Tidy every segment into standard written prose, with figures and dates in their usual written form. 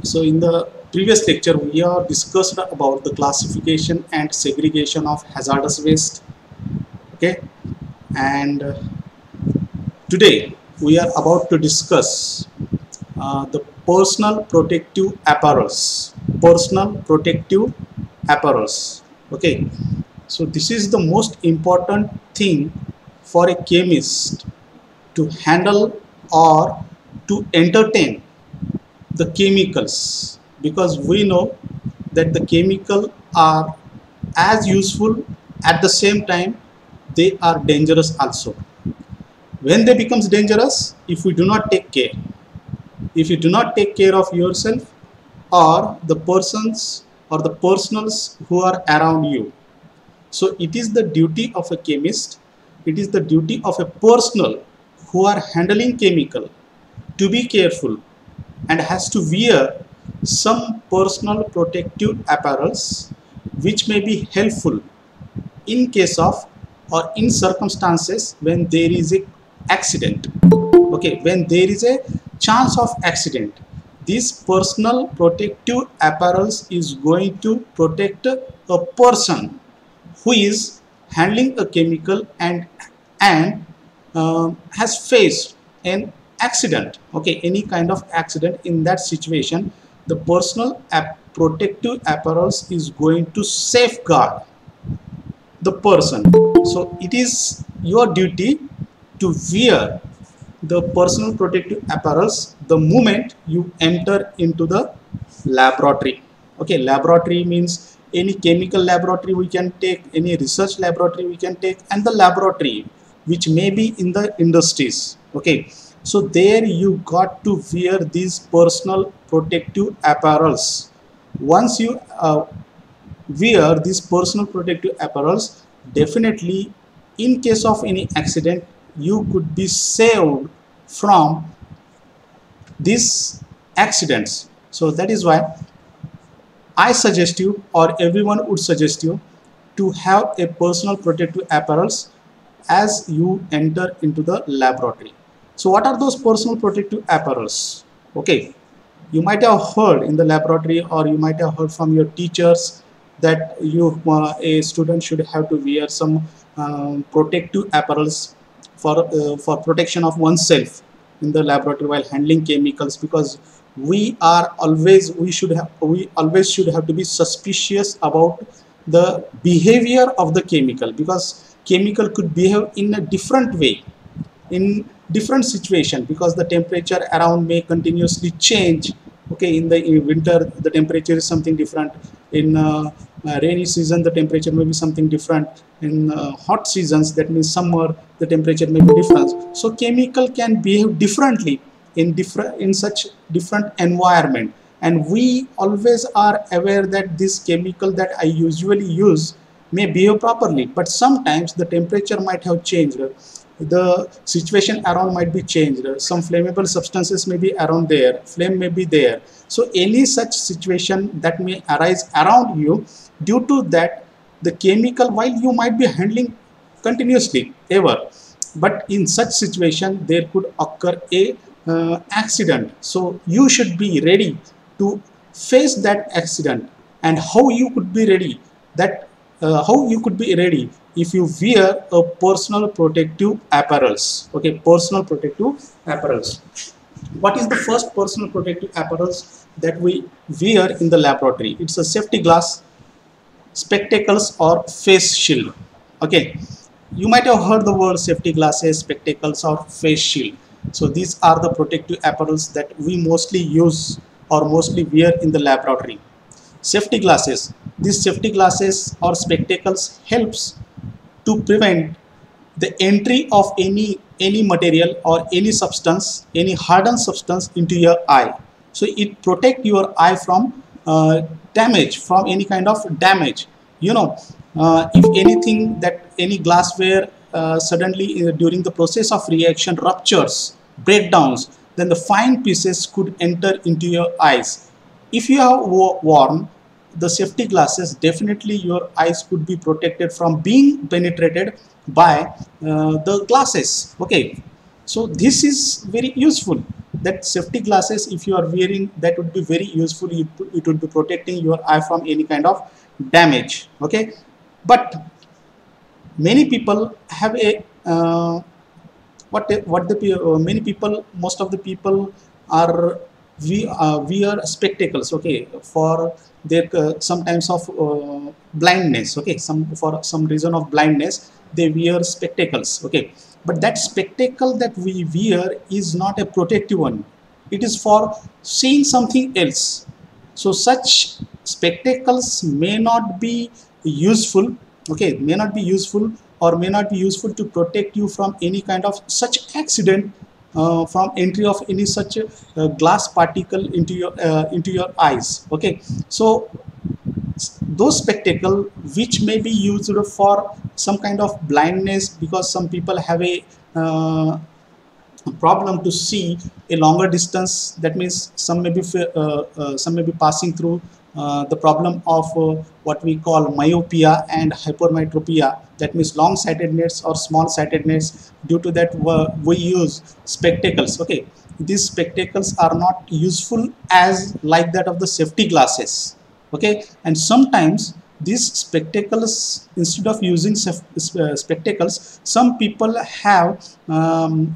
So in the previous lecture we have discussed about the classification and segregation of hazardous waste. Okay, and today we are about to discuss the personal protective apparels. Personal protective apparels. Okay, so this is the most important thing for a chemist to handle or to entertain the chemicals, because we know that the chemical are as useful, at the same time they are dangerous also. When they becomes dangerous, if we do not take care, if you do not take care of yourself or the persons or the personals who are around you, so it is the duty of a chemist, it is the duty of a personal who are handling chemical to be careful and has to wear some personal protective apparels which may be helpful in case of or in circumstances when there is a accident. Okay, when there is a chance of accident, this personal protective apparels is going to protect a person who is handling a chemical and has faced an accident. Okay, any kind of accident. In that situation, the personal protective apparels is going to safeguard the person. So it is your duty to wear the personal protective apparels the moment you enter into the laboratory. Okay, laboratory means any chemical laboratory we can take, any research laboratory we can take, and the laboratory which may be in the industries. Okay, so there you got to wear these personal protective apparels. Once you wear these personal protective apparels, definitely in case of any accident you could be saved from these accidents. So that is why I suggest you, or everyone would suggest you, to have a personal protective apparels as you enter into the laboratory. So what are those personal protective apparels? Okay, you might have heard in the laboratory, or you might have heard from your teachers that a student should have to wear some protective apparels for protection of oneself in the laboratory while handling chemicals, because we always should have to be suspicious about the behavior of the chemical, because chemical could behave in a different way in different situation, because the temperature around may continuously change. Okay, in the winter the temperature is something different, in rainy season the temperature may be something different, in hot seasons, that means summer, the temperature may be different. So chemical can behave differently in such different environment, and we always are aware that this chemical that I usually use may behave properly, but sometimes the temperature might have changed, the situation around might be changed, some flammable substances may be around there, flame may be there. So any such situation that may arise around you, due to that the chemical, while you might be handling continuously ever, but in such situation there could occur a accident. So you should be ready to face that accident. And how you could be ready, that how you could be ready if you wear a personal protective apparels. Okay, personal protective apparels. What is the first personal protective apparels that we wear in the laboratory? It's a safety glass, spectacles, or face shield. Okay, you might have heard the word safety glasses, spectacles, or face shield. So these are the protective apparels that we mostly use or mostly wear in the laboratory. Safety glasses. These safety glasses or spectacles helps to prevent the entry of any material or any substance, any hardened substance into your eye. So it protect your eye from damage, from any kind of damage. You know, if anything, that any glassware suddenly during the process of reaction ruptures, breakdowns, then the fine pieces could enter into your eyes. If you have worn the safety glasses, definitely your eyes could be protected from being penetrated by the glasses. Okay, so this is very useful. that safety glasses, if you are wearing, that would be very useful. It would be protecting your eye from any kind of damage. Okay, but many people have a many people, most of the people are wear spectacles, okay, for their sometimes of blindness, okay, some for some reason of blindness they wear spectacles, okay, but that spectacle that we wear is not a protective one, it is for seeing something else. So such spectacles may not be useful, okay, may not be useful, or may not be useful to protect you from any kind of such accident, from entry of any such glass particle into your eyes. Okay, so those spectacle which may be used for some kind of blindness, because some people have a problem to see a longer distance. That means some may be passing through the problem of what we call myopia and hypermetropia. That means long sightedness or small sightedness. Due to that, we use spectacles. Okay, these spectacles are not useful as like that of the safety glasses. Okay, and sometimes these spectacles, instead of using spectacles, some people have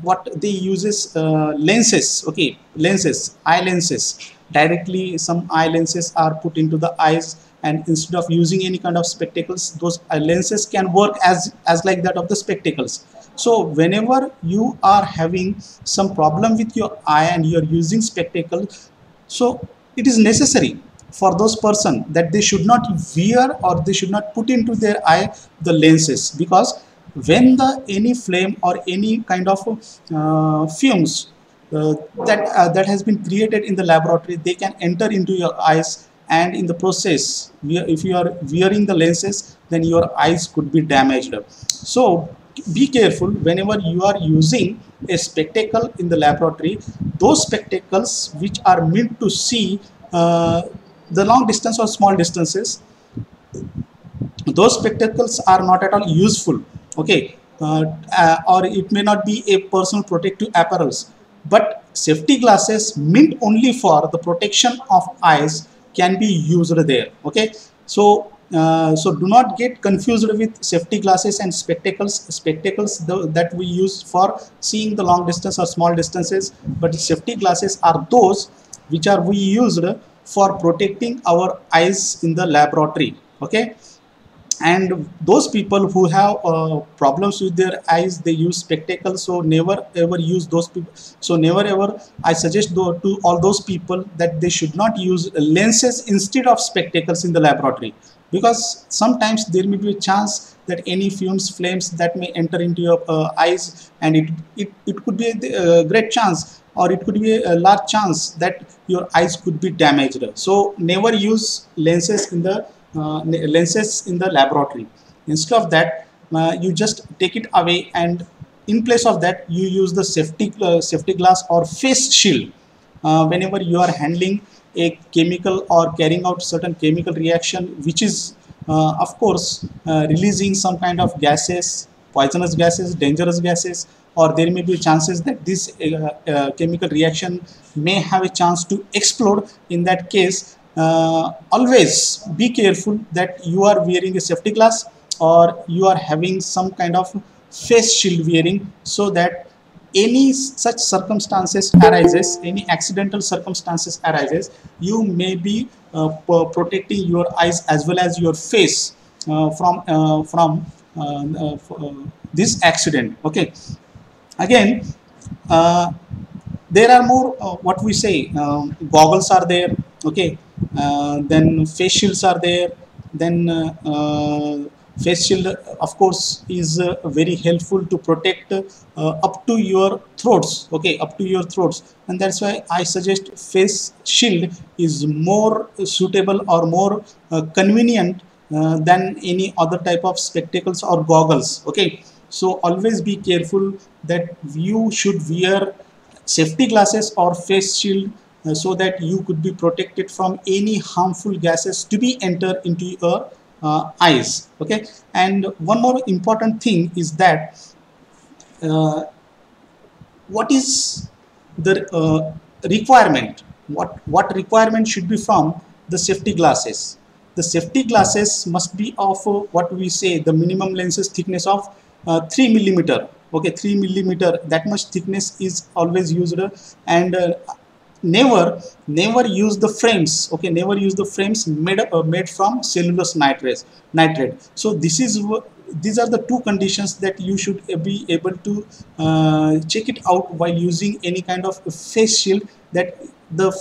what they uses lenses, okay, lenses, eye lenses directly. Some eye lenses are put into the eyes, and instead of using any kind of spectacles, those lenses can work as like that of the spectacles. So whenever you are having some problem with your eye and you are using spectacles, so it is necessary for those person that they should not wear or they should not put into their eye the lenses, because when the any flame or any kind of fumes that has been created in the laboratory, they can enter into your eyes, and in the process, if you are wearing the lenses, then your eyes could be damaged. So be careful whenever you are using a spectacle in the laboratory. Those spectacles which are meant to see the long distance or small distances, those spectacles are not at all useful. Okay, or it may not be a personal protective apparels, but safety glasses meant only for the protection of eyes can be used there. Okay, so so do not get confused with safety glasses and spectacles. That we use for seeing the long distance or small distances, but safety glasses are those which are we used for protecting our eyes in the laboratory. Okay, and those people who have problems with their eyes, they use spectacles. So never ever use those people. So never ever I suggest to all those people that they should not use lenses instead of spectacles in the laboratory, because sometimes there may be a chance that any fumes, flames that may enter into your eyes, and it could be a great chance, or it could be a large chance that your eyes could be damaged. So never use lenses in the laboratory. Instead of that, you just take it away, and in place of that you use the safety glass or face shield whenever you are handling a chemical or carrying out certain chemical reaction, which is of course releasing some kind of gases, poisonous gases, dangerous gases, or there may be chances that this chemical reaction may have a chance to explode. In that case, always be careful that you are wearing a safety glass or you are having some kind of face shield wearing, so that any such circumstances arises, any accidental circumstances arises, you may be protecting your eyes as well as your face from this accident. Okay, again, there are more what we say, goggles are there. Okay, then face shields are there. Then face shield of course is very helpful to protect up to your throats. Okay, up to your throats, and that's why I suggest face shield is more suitable or more convenient than any other type of spectacles or goggles. Okay, so always be careful that you should wear safety glasses or face shield so that you could be protected from any harmful gases to be enter into your eyes. Okay, and one more important thing is that what is the requirement, what requirement should be from the safety glasses. The safety glasses must be of what we say the minimum lenses thickness of 3 millimeter. Okay, 3 millimeter, that much thickness is always used. And never use the frames. Okay, never use the frames made from cellulose nitrate. So these are the two conditions that you should be able to check it out while using any kind of face shield, that the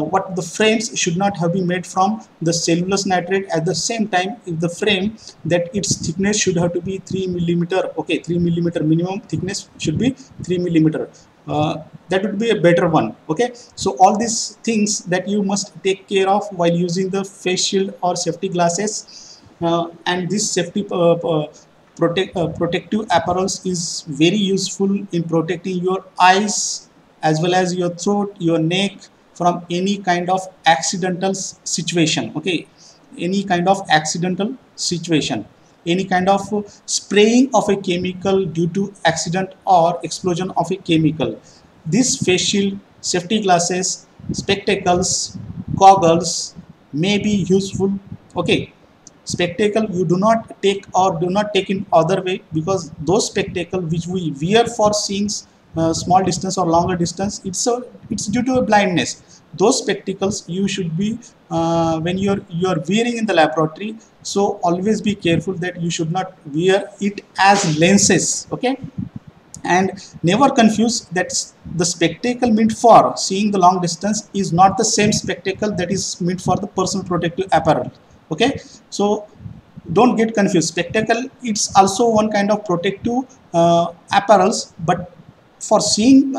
what the frames should not have been made from the cellulose nitrate. At the same time, if the frame, that its thickness should have to be 3 millimeter. Okay, 3 millimeter minimum thickness should be 3 millimeter. That would be a better one. Okay, so all these things that you must take care of while using the face shield or safety glasses. And this safety protective apparels is very useful in protecting your eyes as well as your throat, your neck, from any kind of accidental situation. Okay, any kind of accidental situation, any kind of spraying of a chemical due to accident or explosion of a chemical. This face shield, safety glasses, spectacles, goggles may be useful. Okay, spectacle you do not take or do not take in other way, because those spectacle which we wear for seeing small distance or longer distance, it's due to a blindness. Those spectacles you should be when you're wearing in the laboratory, so always be careful that you should not wear it as lenses. Okay, and never confuse that the spectacle meant for seeing the long distance is not the same spectacle that is meant for the personal protective apparel. Okay, so don't get confused. Spectacle, it's also one kind of protective apparels, but for seeing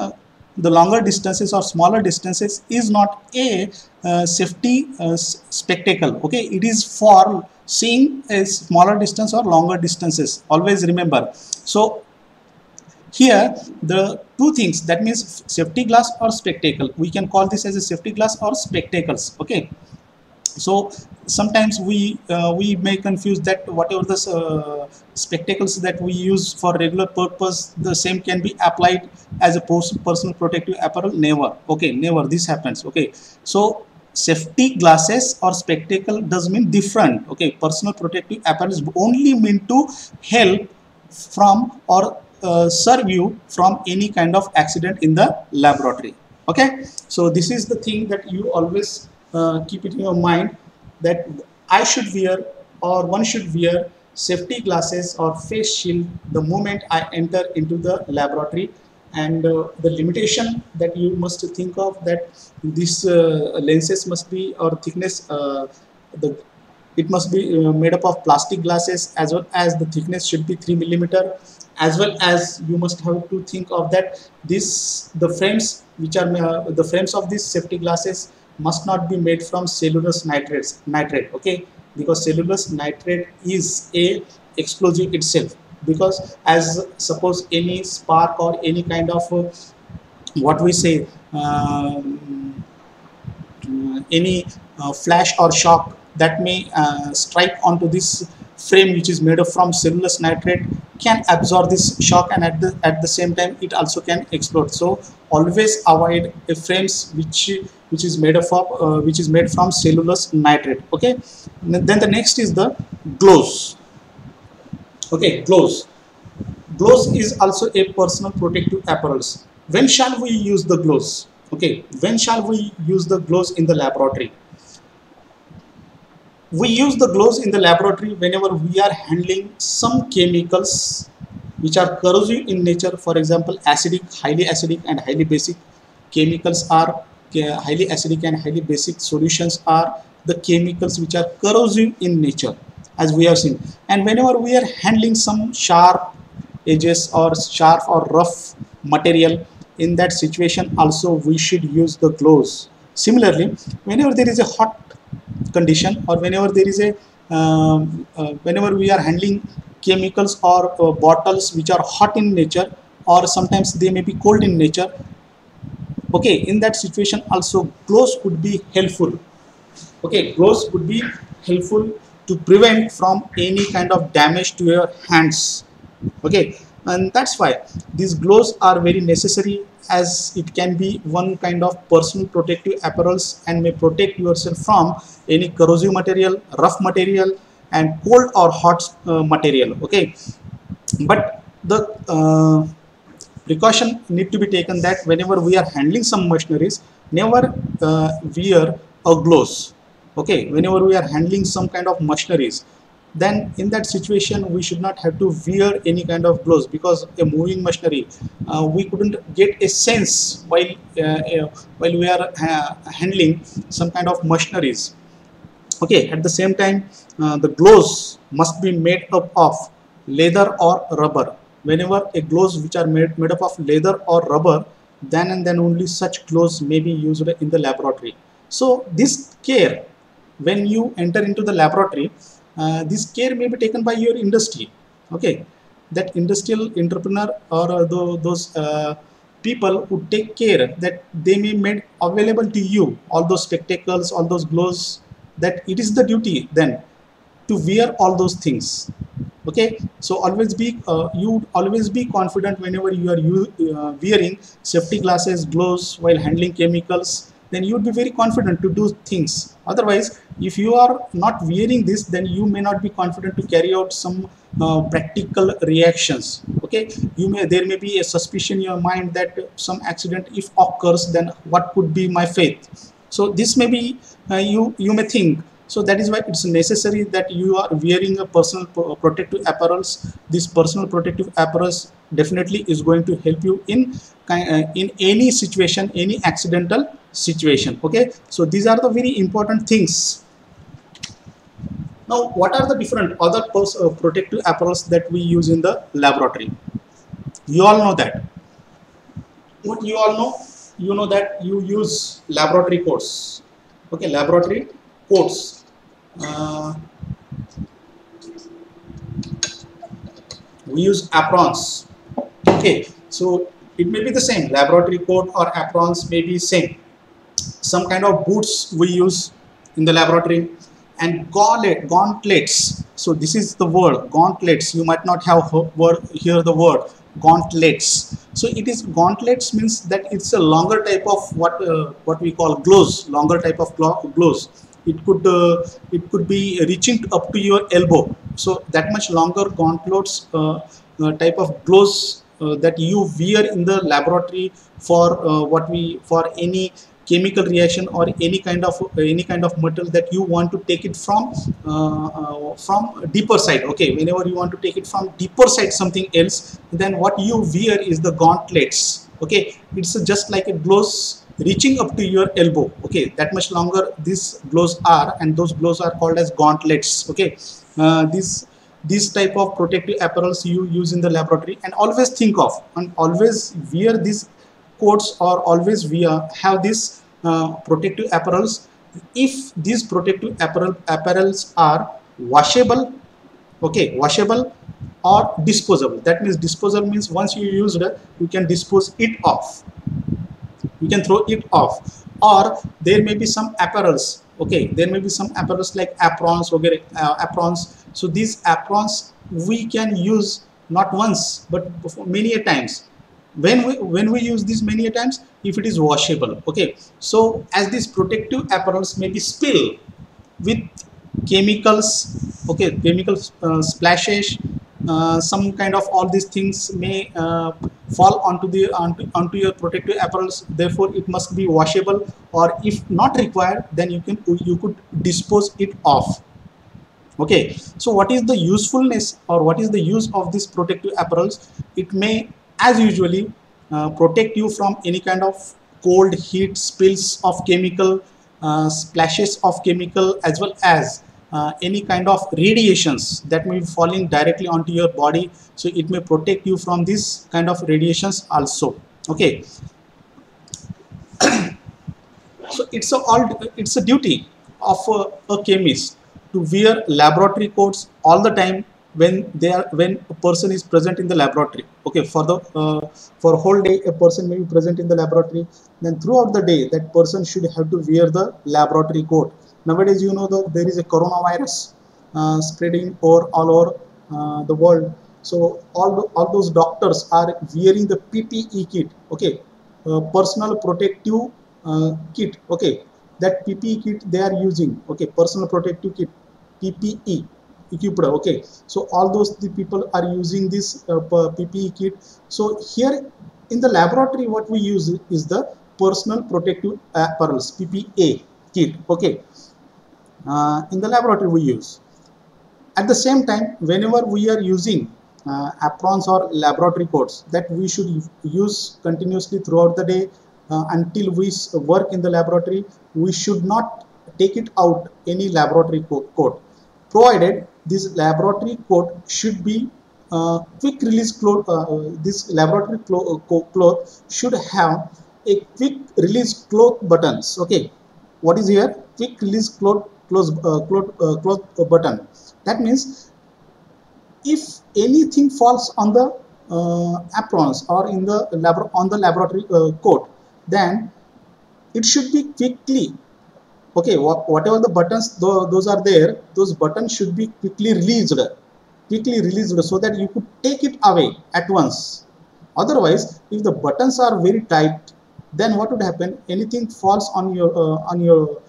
the longer distances or smaller distances is not a safety spectacle. Okay, it is for seeing a smaller distance or longer distances, always remember. So here the two things, that means safety glass or spectacle, we can call this as a safety glass or spectacles. Okay, so sometimes we may confuse that whatever the spectacles that we use for regular purpose, the same can be applied as a personal protective apparel. Never. Okay, never this happens. Okay, so safety glasses or spectacle does mean different. Okay, personal protective apparel is only meant to help from or serve you from any kind of accident in the laboratory. Okay, so this is the thing that you always keep it in your mind, that I should wear or one should wear safety glasses or face shield the moment I enter into the laboratory. And the limitation that you must think of, that these lenses must be or thickness, it must be made up of plastic glasses, as well as the thickness should be 3 millimeter, as well as you must have to think of that the frames which are the frames of these safety glasses must not be made from cellulose nitrate. Okay, because cellulose nitrate is a explosive itself, because as suppose any spark or any kind of what we say any flash or shock that may strike onto this frame which is made up from cellulose nitrate can absorb this shock, and at the same time it also can explode. So always avoid frames which is made up of which is made from cellulose nitrate. Okay, then the next is the gloves. Okay, gloves is also a personal protective apparels. When shall we use the gloves? Okay, when shall we use the gloves in the laboratory? We use the gloves in the laboratory whenever we are handling some chemicals which are corrosive in nature. For example, highly acidic and highly basic chemicals are highly acidic and highly basic solutions are the chemicals which are corrosive in nature, as we have seen. And whenever we are handling some sharp edges or sharp or rough material, in that situation also we should use the gloves. Similarly, whenever there is a hot condition, or whenever there is a whenever we are handling chemicals or bottles which are hot in nature, or sometimes they may be cold in nature. Okay, in that situation also gloves would be helpful. Okay, gloves would be helpful to prevent from any kind of damage to your hands. Okay, and that's why these gloves are very necessary as it can be one kind of personal protective apparels and may protect yourself from any corrosive material, rough material, and cold or hot material. Okay, but the precaution need to be taken that whenever we are handling some machineries, never wear a gloves. Okay, whenever we are handling some kind of machineries, then in that situation we should not have to wear any kind of gloves, because a moving machinery, we couldn't get a sense while we are handling some kind of machineries. Okay, at the same time, the gloves must be made up of leather or rubber. Whenever a gloves which are made up of leather or rubber, then and then only such gloves may be used in the laboratory. So this care, when you enter into the laboratory, this care may be taken by your industry. Okay, that industrial entrepreneur or those people who take care that they may make available to you all those spectacles, all those gloves, that it is the duty then to wear all those things. Okay, so always be you always be confident whenever you are wearing safety glasses, gloves while handling chemicals, then you would be very confident to do things. Otherwise, if you are not wearing this, then you may not be confident to carry out some practical reactions. Okay, there may be a suspicion in your mind that some accident if occurs, then what could be my fate. So this may be you may think. So that is why it's necessary that you are wearing a personal protective apparels. This personal protective apparels definitely is going to help you in any situation, any accidental situation. Okay, so these are the very important things. Now, what are the different other protective apparels that we use in the laboratory? You all know that. What you all know? You know that you use laboratory coats. Okay, laboratory coats. We use aprons. Okay, so it may be the same. Laboratory coat or aprons may be same. Some kind of boots we use in the laboratory, and gauntlets. So this is the word gauntlets. You might not have hear the word gauntlets. So it is gauntlets means that it's a longer type of what we call gloves, longer type of gloves. It could be reaching up to your elbow. So that much longer gauntlets type of gloves that you wear in the laboratory for for any chemical reaction or any kind of metal that you want to take it from deeper side. Okay, whenever you want to take it from deeper side something else, then what you wear is the gauntlets. Okay, it's just like a gloves reaching up to your elbow. Okay, that much longer these gloves are, and those gloves are called as gauntlets. Okay, this type of protective apparels you use in the laboratory, and always think of and always wear these coats, or always have this protective apparels. If these protective apparels are washable, okay, washable or disposable. That means disposable means once you use it, you can dispose it off. You can throw it off. Or there may be some apparels. Okay, there may be some apparels like aprons, okay, aprons. So these aprons we can use not once but many a times. When we use this many a times, if it is washable. Okay, so as these protective apparels may be spill with chemicals, okay, chemical splashes, some kind of all these things may fall onto your protective apparels. Therefore it must be washable, or if not required, then you could dispose it off. Okay, so what is the usefulness, or what is the use of this protective apparels? It may, as usually, protect you from any kind of cold, heat, spills of chemical, splashes of chemical, as well as any kind of radiations that may be falling directly onto your body. So it may protect you from this kind of radiations also. Okay, so it's a duty of a chemist to wear laboratory coats all the time when a person is present in the laboratory. Okay, for a whole day a person may be present in the laboratory, then throughout the day that person should have to wear the laboratory coat. Nowadays, you know that there is a coronavirus spreading all over the world. So all those doctors are wearing the PPE kit. Okay, personal protective kit. Okay, that PPE kit they are using. Okay, personal protective kit, PPE equipped. Okay, so all those the people are using this PPE kit. So here in the laboratory, what we use is the personal protective apparels, PPA kit. Okay, in the laboratory we use. At the same time, whenever we are using aprons or laboratory coats, that we should use continuously throughout the day until we work in the laboratory, we should not take it out any laboratory coat, provided this laboratory coat should be quick release cloth. This laboratory cloth should have a quick release cloth buttons. Okay, what is here? Quick release cloth button. That means if anything falls on the aprons or in the laboratory coat, then it should be quickly, okay, whatever the buttons those are there, those buttons should be quickly released so that you could take it away at once. Otherwise, if the buttons are very tight, then what would happen? Anything falls on your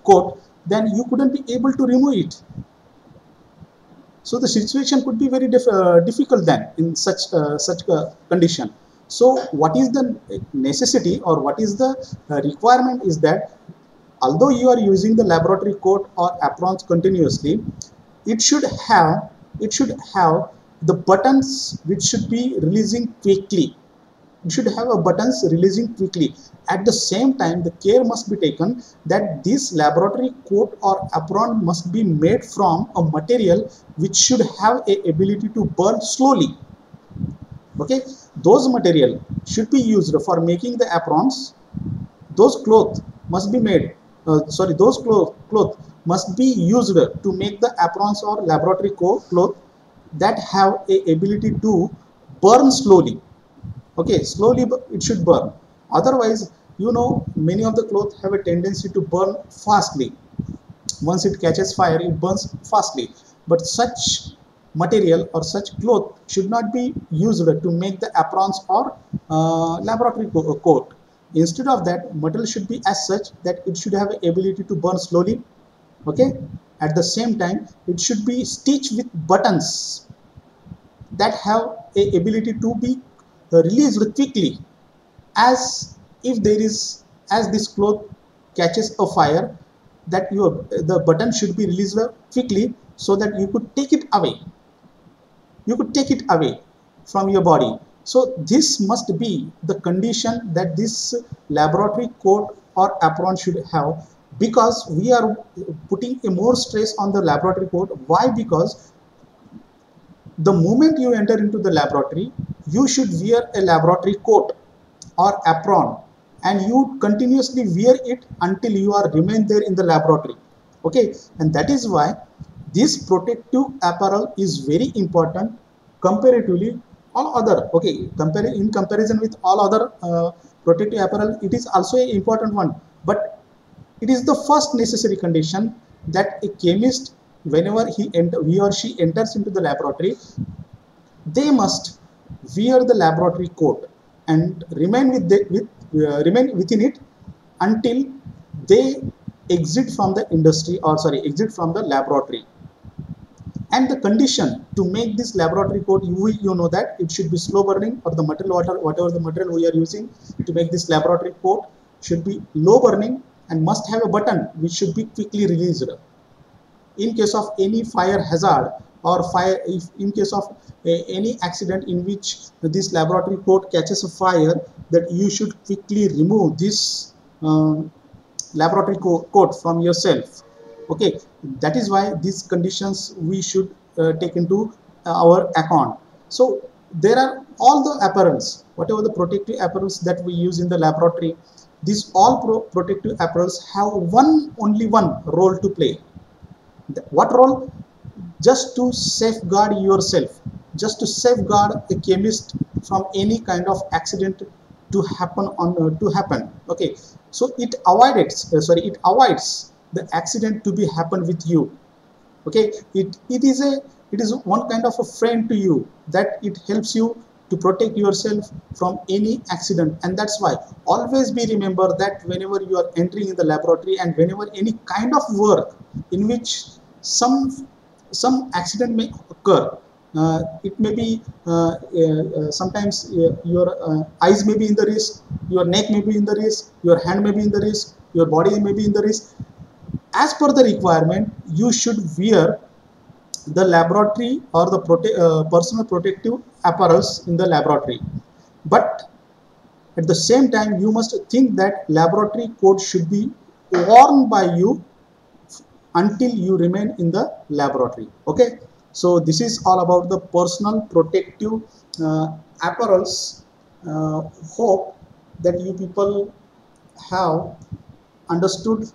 coat, then you couldn't be able to remove it. So the situation could be very difficult then in such condition. So what is the necessity or what is the requirement is that although you are using the laboratory coat or aprons continuously, it should have the buttons which should be releasing quickly. You should have a buttons releasing quickly. At the same time, the care must be taken that this laboratory coat or apron must be made from a material which should have a ability to burn slowly. Okay, those material should be used for making the aprons. Those cloth must be made. Those cloth must be used to make the aprons or laboratory cloth that have a ability to burn slowly. Okay, slowly it should burn. Otherwise, you know, many of the clothes have a tendency to burn fastly. Once it catches fire, it burns fastly. But such material or such cloth should not be used to make the aprons or laboratory coat. Instead of that, material should be as such that it should have the ability to burn slowly. Okay, at the same time, it should be stitched with buttons that have a ability to be released quickly, as if there is, as this cloth catches a fire, that the button should be released quickly so that you could take it away, from your body. So this must be the condition that this laboratory coat or apron should have, because we are putting a more stress on the laboratory coat. Why? Because the moment you enter into the laboratory, you should wear a laboratory coat or apron, and you continuously wear it until you are remain there in the laboratory. Okay, and that is why this protective apparel is very important comparatively all other. Okay, in comparison with all other protective apparel, it is also an important one, but it is the first necessary condition that a chemist, whenever he or she enters into the laboratory, they must wear the laboratory coat and remain within it until they exit from the industry, or exit from the laboratory. And the condition to make this laboratory coat, you know that it should be slow burning, or the material, whatever the material we are using to make this laboratory coat should be low burning and must have a button which should be quickly released. In case of any fire hazard or in case of any accident in which this laboratory coat catches a fire, that you should quickly remove this laboratory coat from yourself. Okay, that is why these conditions we should take into our account. So there are all the apparels, whatever the protective apparels that we use in the laboratory, these all protective apparels have only one role to play. What role? Just to safeguard yourself, just to safeguard a chemist from any kind of accident to happen. Okay, so it avoids the accident to be happen with you. Okay, it is one kind of a friend to you, that it helps you to protect yourself from any accident. And that's why always be remember that whenever you are entering in the laboratory and whenever any kind of work in which some accident may occur, it may be sometimes your eyes may be in the risk, your neck may be in the risk, your hand may be in the risk, your body may be in the risk. As per the requirement, you should wear the laboratory or the personal protective apparels in the laboratory. But at the same time, you must think that laboratory coat should be worn by you until you remain in the laboratory. Okay, so this is all about the personal protective apparels. Hope that you people have understood